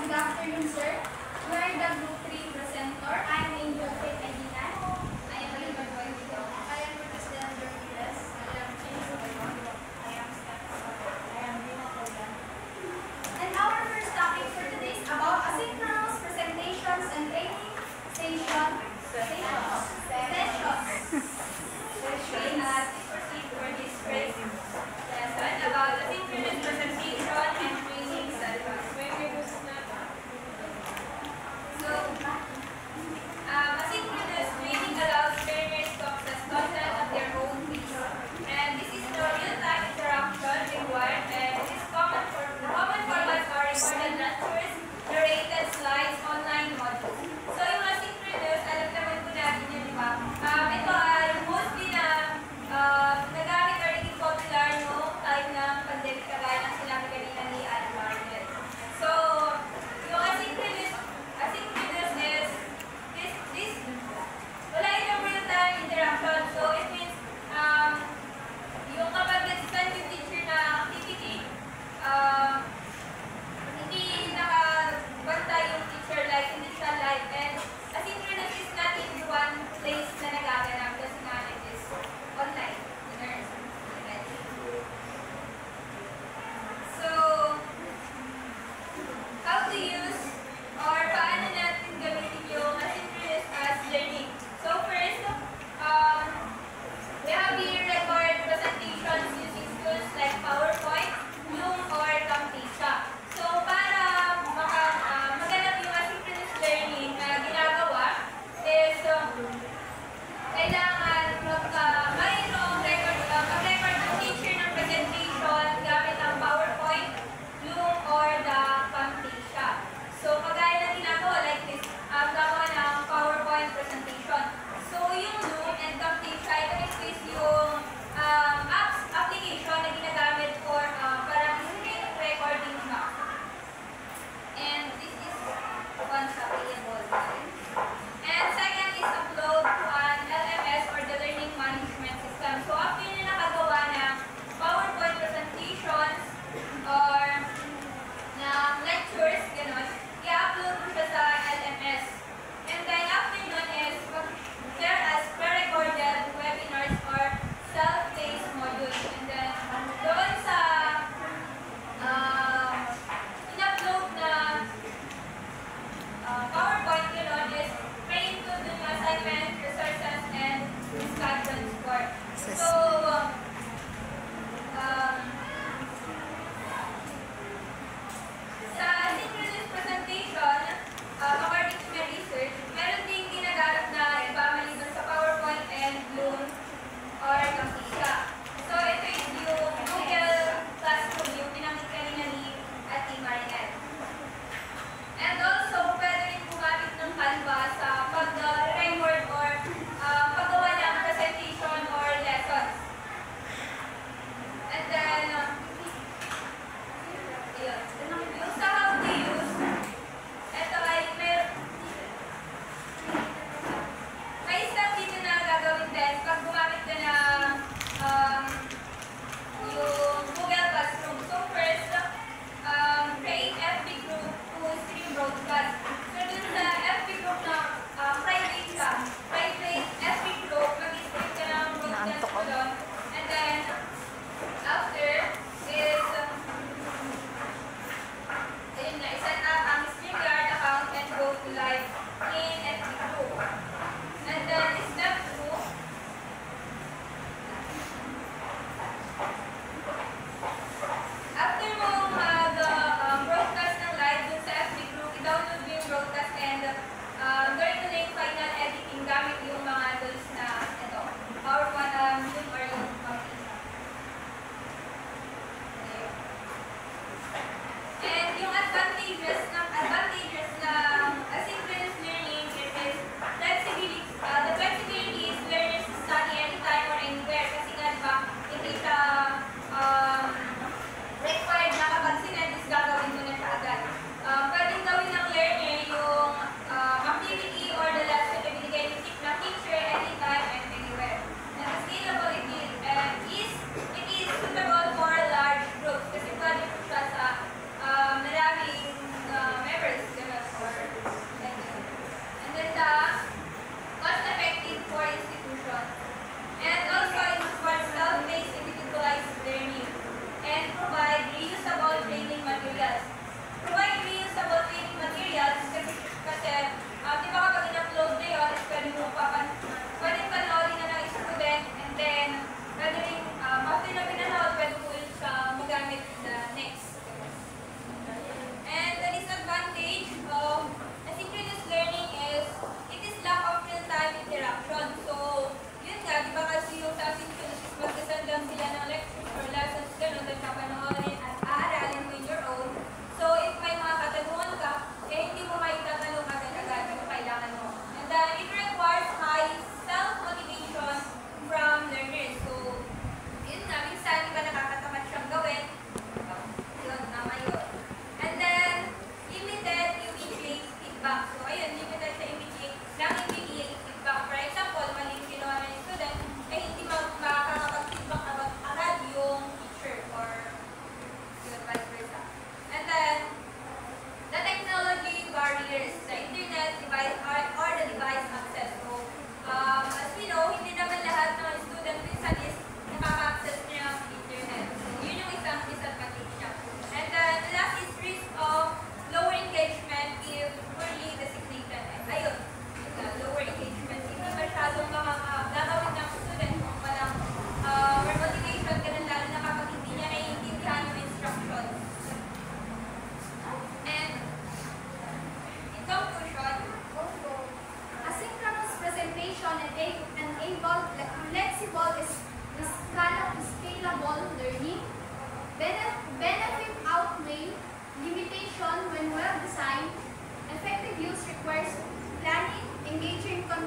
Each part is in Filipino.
Good afternoon, sir. We are the Group 3 presenter. I am Angel Faith Aguilar. I am Oliver Boyvito. I am President Dormiles. I am James Boyvon. I am Steph. I am Dina Colgan. And our first topic for today is about asynchronous presentations and training sessions. Proceed for this great lesson about asynchronous presentation and training sessions. So, asynchronous training allows learners to access content at their own pace. And this is the real-time interaction required, and it is common formats are recorded lectures, narrated slides, online modules. So, yung asynchronous, alam naman po natin yun, di ba? Ito ay mostly na nagamit or naging popular noong time ng pandemic kagaya ng sinabi kanina ni Anne Margaret. So, yung asynchronous is this wala yung real-time interaction. So, it means yung kapag nag-send yung teacher na activity, hindi nakabantay yung teacher like hindi siya live. And asynchronous is not in one place na nagaganap kasi nga it is online. So, how to use or paano natin gamitin yung asynchronous as learning? So first, we have here record presentations using tools like PowerPoint, Zoom, or Camtasia. So para maganap yung asynchronous learning na ginagawa is kailangan mag-record ng teacher ng presentation gamit ang PowerPoint, Zoom, or the Camtasia.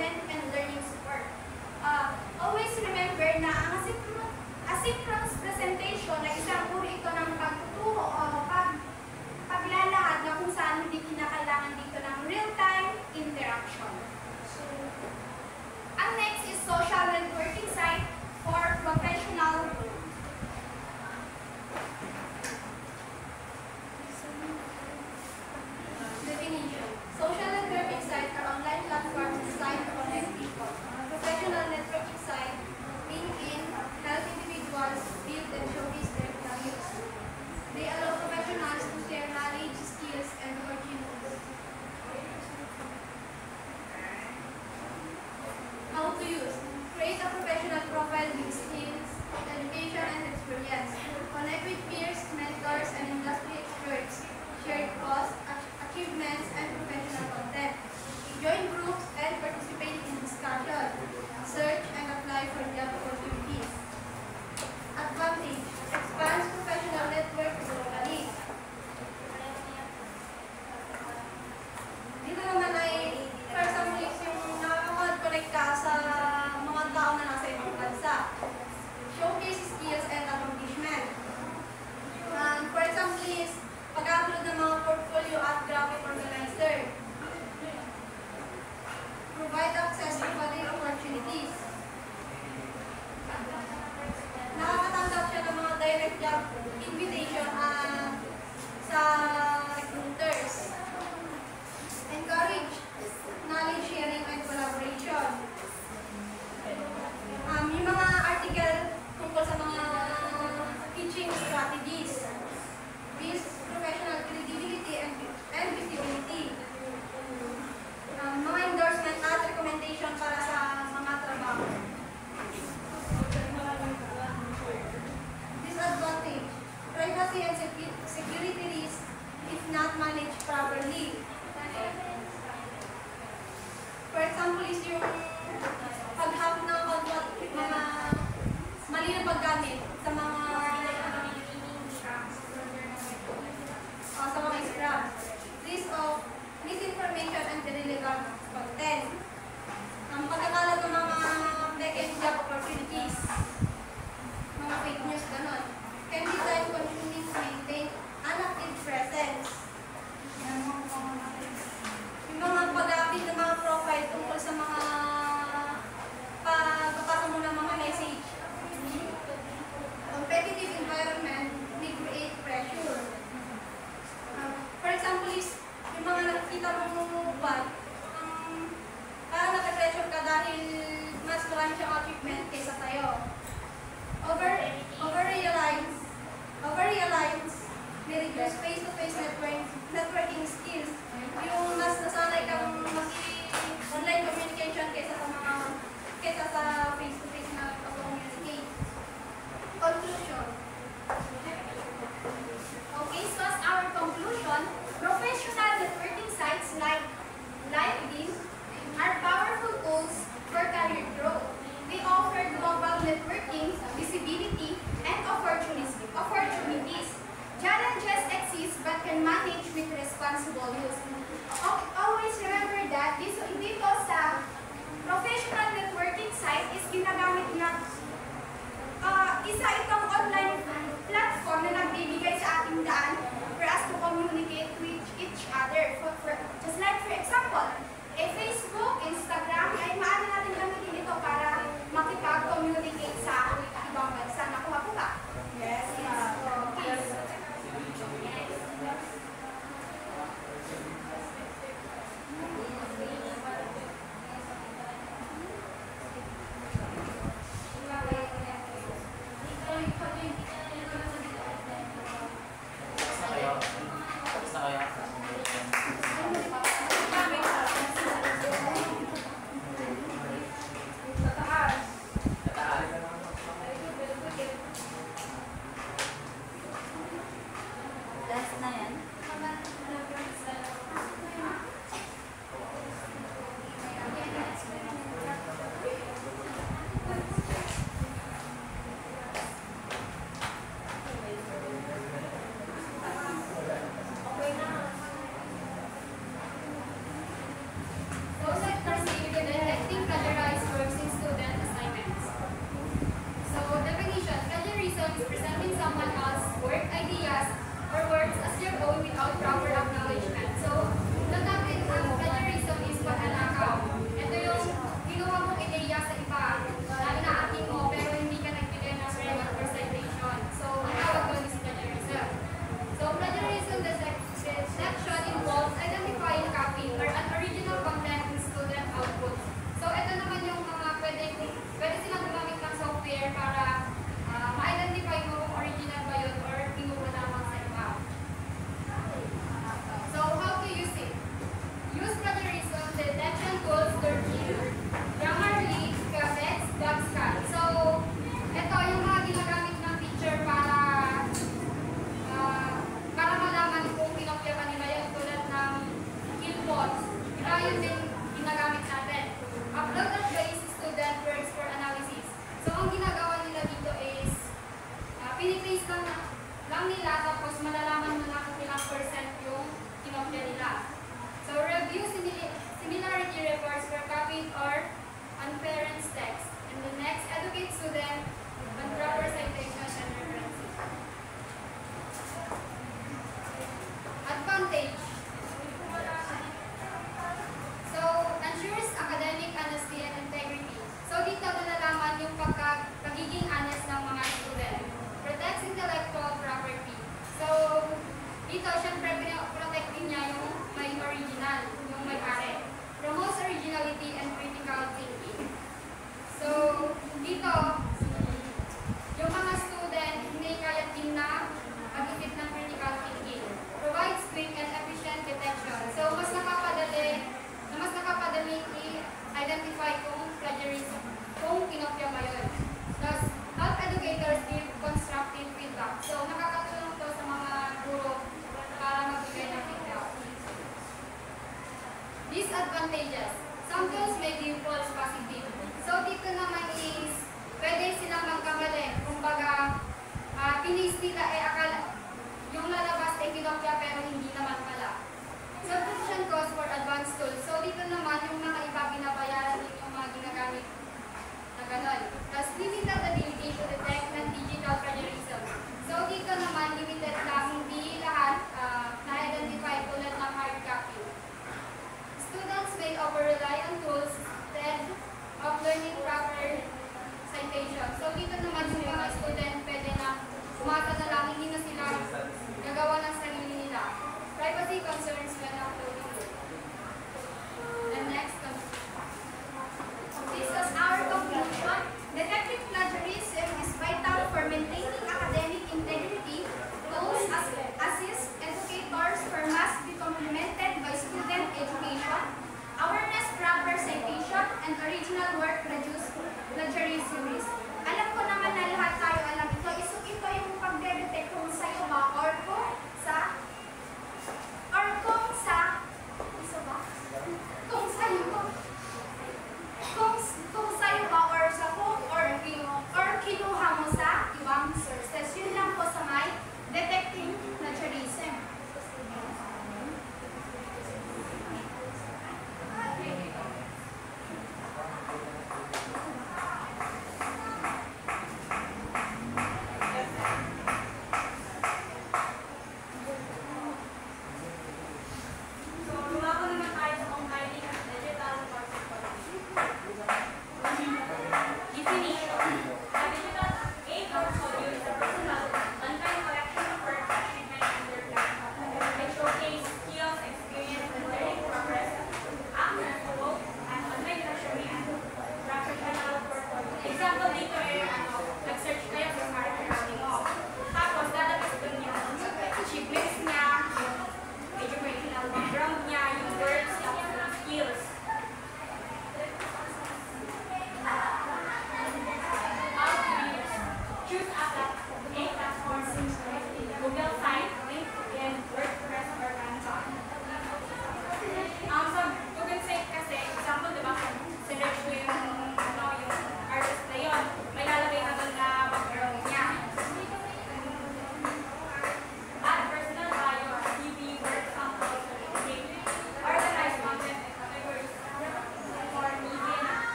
content and learning support. Always remember na ang asynchronous presentation ay isang uri ito ng pagtuturo o paglalahad na kung saan hindi kinakailangan dito ng real-time interaction. Ang next is social networking site for professional definition. Social networking sites are online platforms designed to connect people. Professional networking site LinkedIn help individuals build and showcase their values. They allow professionals to share knowledge, skills, and opportunities. How to use. Create a professional profile with skills, education, and experience. Connect with peers, mentors, and industry experts. Share costs, achievements, and professional content. Join groups and participate in discussion. Search and apply for job opportunities. Advantage. Expands professional network globally. Dito naman ay first of all yung nakakapag-connect ka sa mga tao na nasa ibang bansa. Showcase skills and accomplishment. For example is pag-upload ng mga portfolio at graphic organizer. Provide access to career opportunities. Nakakatanggap siya ng mga direct job invitation sa recruiters. Encourage knowledge sharing and collaboration. Yung mga article tungkol sa mga teaching strategies. Build professional credibility and visibility. Mga endorsement at recommendation para sa mga trabaho. Disadvantage. Privacy and security risk if not managed properly. For example is yung pag-hack ng mga mali na paggamit sa mga scam. Risk of misinformation and irrelevant content. Ang pagkakalat ng mga back-end job opportunities, mga fake news, ganon, can be time-consuming to maintain an active presence. Yung mga pag-update ng mga profile tungkol sa mga pagbabasa mo ng mga message. Competitive environment may create pressure. For example is, yung mga nakikita mong bad, parang naka-pressure ka dahil mas marami siyang achievement kaysa sa'yo. Over-reliance may reduce face-to-face networking skills. Yung mas nasanay kang mag-online communication kaysa sa face-to-face na communicate. Conclusion. Okay, so as our conclusion, professional networking sites like LinkedIn are powerful tools for career growth. They offer global networking, visibility, and opportunities. Challenges exist but can manage with responsible use. Always remember that dito sa professional networking site is ginagamit na isa itong online platform na nagbibigay sa ating daan for us to communicate with each other. Just like for example, Facebook, Instagram, ay maaari natin gamitin ito para makipag-communicate sa ibang bansa. Nakuha po ba? Yes. Okay. Tapos na kaya? naman yung ginagamit natin. Upload.base student works for analysis. So, ang ginagawa nila dito is, pinitrace lang nila tapos malalaman mo na kung ilang percent yung kinopya nila. So, review similarity reports for copied or unparents text. And the next, educate student on proper citations and references. Advantage. So, ensures academic honesty and integrity. So, dito nalalaman yung pagiging honest ng mga student. Protects intellectual property. So, dito, syempre, protect din niya yung may original, yung may-ari. Promotes originality and critical thinking. So, dito, yung mga student hindi kaya din na mag-isip ng critical thinking. Provides quick and efficient detection. So, mas nakapadali i-identify kung plagiarism, kung kinopya ba yun. Thus, help educators give constructive feedback. So, nakakatulong to sa mga guro para magbigay ng feedback. Disadvantages. Some tools may be false positive. So, dito naman is, pwede silang magkamali. Kumbaga, pinis nila akala yung lalabas ay kinopya pero hindi naman pala. Subscription cost for advanced tools. So, dito naman yung mga iba binabayaran din yung mga ginagamit na gano'n. Plus, limited ability to detect ng digital plagiarism. So, dito naman, limited lang, hindi lahat na-identify tulad ng hard copy. Students may over-rely on tools instead of learning proper citation. So, dito naman yung mga student pwede na umasa na lang, hindi na sila gagawa ng sarili nila. Privacy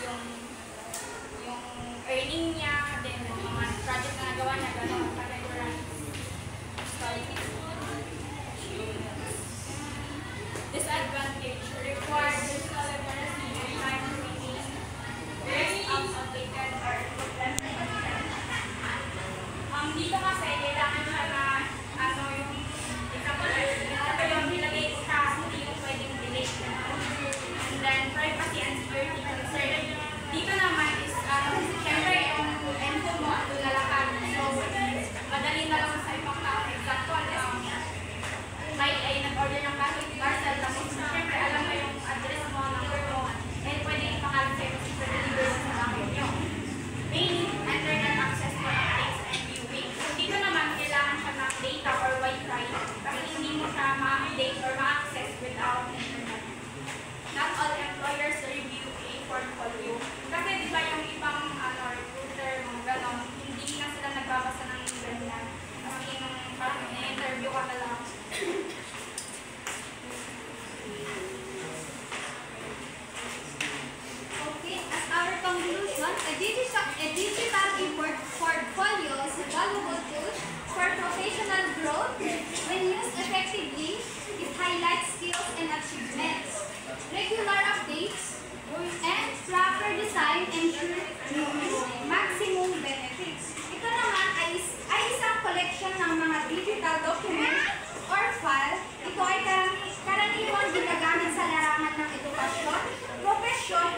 yung earning niya, then yung mga project na nagawa niya, gano'n, categorize. Studying is good. Disadvantage, requires personal literacy and time reading, very outdated or dito kasi kailangan siya na ano yung example yung nilagay ko siya, hindi yung pwedeng delete. And then privacy and security concern. Dito naman is syempre yung info mo doon lalakad. So madali na lang sa ibang tao. Example, ay nag-order ng parcel, tapos syempre alam mo yung address mo, number mo, and pwede ipangalan sa'yo kasi pwede deliver sa bahay nyo. Mainly, internet access for updates and viewing. So dito naman, kailangan siya ng data or Wi-Fi kasi hindi mo siya ma-update or ma-access without internet. Not all employers review a portfolio. Kasi di ba yung ibang recruiter, mga ganon, hindi na sila nagbabasa ng ganyan. Kasi nung parang in-interview ka na lang. Okay, as our conclusion, a digital portfolio is a valuable tool for professional growth. When used effectively, it highlights skills and achievements. Regular updates and proper design ensure maximum benefits. Ito naman ay isang collection ng mga digital documents or file. Ito ay karaniwang ginagamit sa larangan ng edukasyon, profesyon,